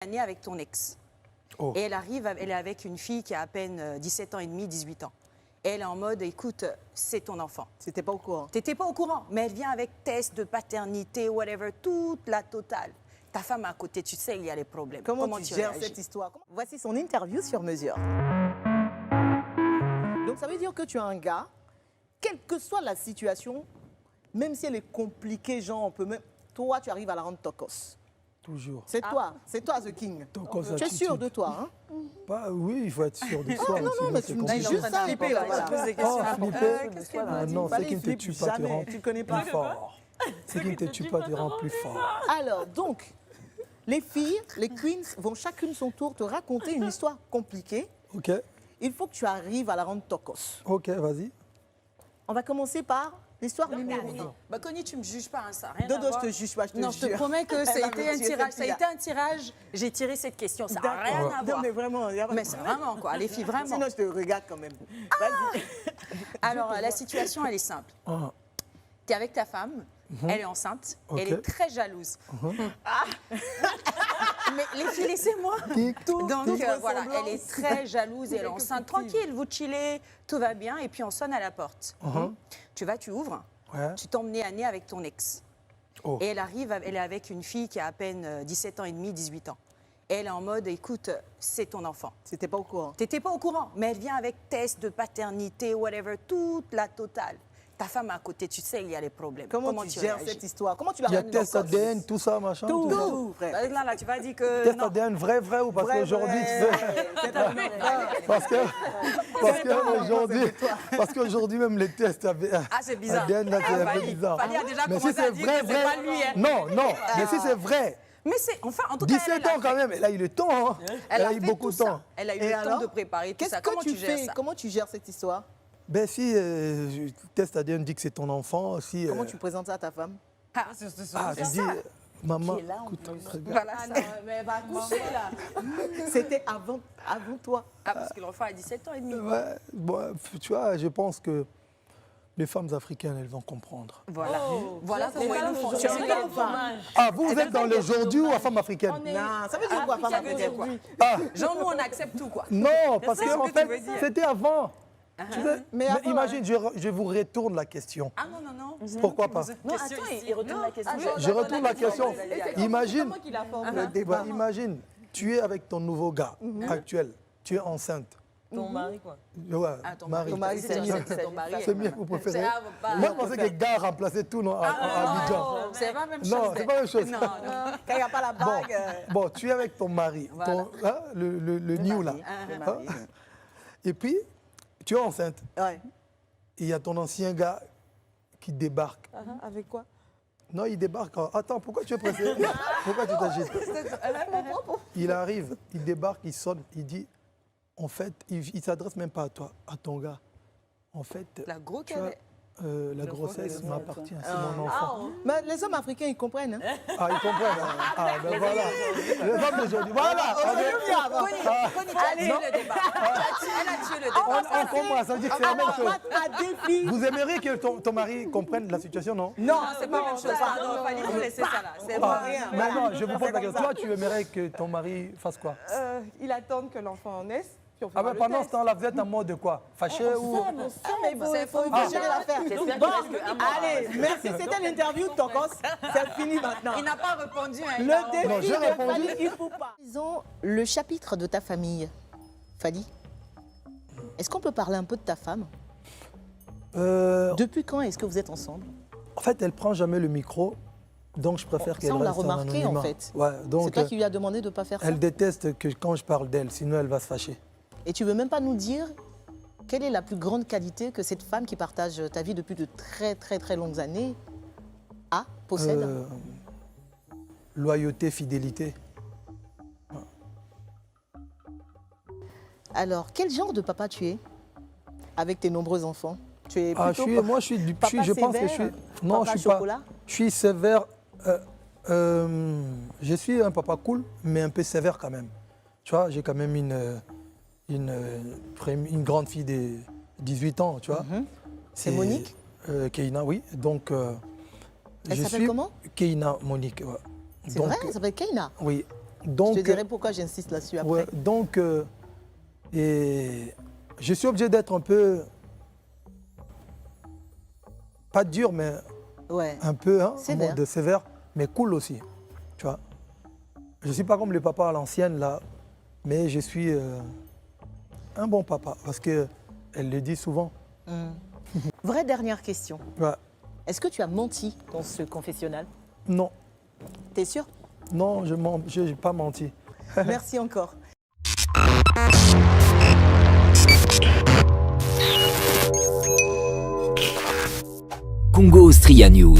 Année avec ton ex. Oh. Et elle arrive, elle est avec une fille qui a à peine 17 ans et demi, 18 ans. Et elle est en mode, écoute, c'est ton enfant. C'était pas au courant. T'étais pas au courant, mais elle vient avec test de paternité, whatever, toute la totale. Ta femme à côté, tu sais, il y a les problèmes. Comment tu gères réagis? cette histoire? Voici son interview sur mesure. Donc ça veut dire que tu as un gars, quelle que soit la situation, même si elle est compliquée, genre on peut même... Toi, tu arrives à la rendre tocos. Toujours. C'est toi The King. Tocos Tu es sûr attitude. de toi, hein? Bah, oui, il faut être sûr de soi. non, sinon mais c'est tu me dis compliqué. juste ça. flipper, là, voilà. Voilà. Oh, flipper. Qu'est-ce qu'elle Ah m'a dit? non, c'est Fallait qui ne te flipper tue pas te jamais. rend Tu connais pas. plus fort. C'est qui ne te tue pas te rend plus fort. Alors, donc, les filles, les queens, vont chacune son tour te raconter une histoire compliquée. Ok, Il faut que tu arrives à la rendre tocos. ok, vas-y. On va commencer par l'histoire numéro 1. Bah, Connie, tu me juges pas, hein, ça. Rien à Dodo, voir. je te juge pas, je te Non, jure. je te promets que ça Elle a va été me un tuer, tirage. cette Ça a été un tirage. J'ai tiré cette question. Ça n'a rien à Non, voir. mais vraiment, y a pas de Mais c'est problème. vraiment, quoi. Les filles, vraiment. Sinon, je te regarde quand même. Vas-y. Alors, la situation, elle est simple. Ah, Tu es avec ta femme, elle est enceinte, Ok. elle est très jalouse. Ah. Mais les filles, laissez-moi. Donc voilà, elle est très jalouse et elle est enceinte. Tranquille, vous chillez, tout va bien. Et puis on sonne à la porte. Tu vas, tu ouvres, ouais. tu tombes nez à nez avec ton ex. Oh. Et elle arrive, elle est avec une fille qui a à peine 17 ans et demi, 18 ans. Et elle est en mode, écoute, c'est ton enfant. C'était pas au courant. T'étais pas au courant, mais elle vient avec test de paternité, whatever, toute la totale. Ta femme à côté, tu sais, il y a les problèmes. Comment tu gères réagis? cette histoire? Comment tu la Il y a rends test tocos? ADN, tout ça, machin. tout ça. Tout, frère. Là, tu vas dire que Test non. ADN vrai ou parce Vrai, qu'aujourd'hui, tu vrai. sais. C'est un vrai. Parce qu'aujourd'hui même les tests ADN, Ah, c'est bizarre. là, c'est un peu Fally, bizarre. Fally a déjà Mais commencé si à c'est dire vrai, que c'est pas lui. Hein. Non, mais si c'est vrai, Mais c'est, enfin, en tout cas, 17 ans quand même, elle a eu le temps. Hein. Elle a eu fait beaucoup tout de ça. temps. Elle a eu Et le alors temps de préparer tout Qu'est-ce ça. que Comment tu tu gères fais? ça? Comment tu gères cette histoire? Ben si le test ADN dit que c'est ton enfant, si... Comment tu présentes ça à ta femme? Ah, tu dis, maman, Qui est là, en écoute, plus. regarde. voilà ça. Mais elle va coucher là. C'était avant toi. Ah, parce que l'enfant a 17 ans et demi. Ouais, bon, tu vois, je pense que les femmes africaines, elles vont comprendre. Voilà. Voilà Les comment ils femmes nous font. aujourd'hui, C'est c'est vrai. dommage. Ah, vous êtes dans l'aujourd'hui ou la femme africaine? On est Non, ça veut dire quoi, femme Ça veut dire quoi? Ah, Genre, nous, on accepte tout, quoi. non, parce C'est que ce en que tu veux fait, dire. c'était avant. Tu sais, Mais avant, imagine, je vous retourne la question. Ah non, non, non. Pourquoi pas? Non, attends, il retourne la question. Je retourne la question. Imagine, Comment qu'il a formé le débat. imagine, tu es avec ton nouveau gars actuel, tu es enceinte. ton mari quoi. Ouais, Ah, ton Marie. mari, c'est c'est mieux. ton mari. C'est mieux, vous préférez. Ah, bah, Moi, je pensais que les gars remplaçaient tout non, à Abidjan. c'est pas la même chose. Non, c'est pas la même chose. Non, non. Quand il n'y a pas la Bon, bague. bon, tu es avec ton mari, Voilà. le new là. Le Hein? mari. Et puis, tu es enceinte. Ouais. Il y a ton ancien gars qui débarque. Avec quoi? Non, il débarque. Attends, pourquoi tu es pressé? Pourquoi tu t'agites? Il arrive, il débarque, il sonne, il dit, en fait, il ne s'adresse même pas à toi, à ton gars. En fait, La grosse tu vois, la grossesse m'appartient, c'est mon enfant. Mais les hommes africains, ils comprennent. Hein? Ah, ils comprennent. Hein? Ah, ben voilà. Les hommes d'aujourd'hui, voilà. Connie, tu as tué le débat. Elle a tué le débat. On comprend, ça veut dire que c'est la même chose. À défi. Vous aimeriez que ton mari comprenne la situation, non? Non, C'est pas la même chose. Pardon, fallait vous laisser ça là. C'est Ah, rien. mais non, je vous pose la question. Toi, tu aimerais que ton mari fasse quoi? Il attend que l'enfant naisse, puis on Ah fera ben le pendant ce test. temps-là, vous êtes en mode quoi? Fâché ou... mais il faut gérer l'affaire. Bon, allez, merci. C'était l'interview de Tocos. C'est fini maintenant. Il n'a pas répondu. Hein, Le défi Non, j'ai de répondu. Fally, il faut pas. Disons le chapitre de ta famille. Fally, est-ce qu'on peut parler un peu de ta femme? Depuis quand est-ce que vous êtes ensemble? En fait, elle prend jamais le micro, donc je préfère Ça, qu'elle on l'a reste en remarqué, en anonymat. fait. Ouais, C'est donc toi qui lui as demandé de ne pas faire ça? elle déteste que quand je parle d'elle, sinon elle va se fâcher. Et tu veux même pas nous dire quelle est la plus grande qualité que cette femme qui partage ta vie depuis de très très très longues années possède? Loyauté, fidélité. Alors, quel genre de papa tu es avec tes nombreux enfants? Tu es Ah, plutôt moi, je suis, papa je pense que je suis. sévère, Non, papa je suis pas. chocolat? Je suis sévère. Je suis un papa cool, mais un peu sévère quand même. Tu vois, j'ai quand même une grande fille de 18 ans, tu vois. C'est Monique? Keina, oui. Donc, Elle je s'appelle suis comment? Keina Monique. Ouais. C'est Donc, vrai, elle s'appelle Keina. Oui. Donc, je te dirai pourquoi j'insiste là-dessus après. ouais, donc, et je suis obligé d'être un peu, pas dur, mais Ouais. un peu Sévère. de sévère, mais cool aussi. Tu vois. Je ne suis pas comme les papas à l'ancienne, là, mais je suis un bon papa, parce qu'elle le dit souvent. Vraie dernière question. Ouais. Est-ce que tu as menti dans ce confessionnal? Non, T'es sûr? non, je n'ai pas menti. Merci encore. Congo Austria News.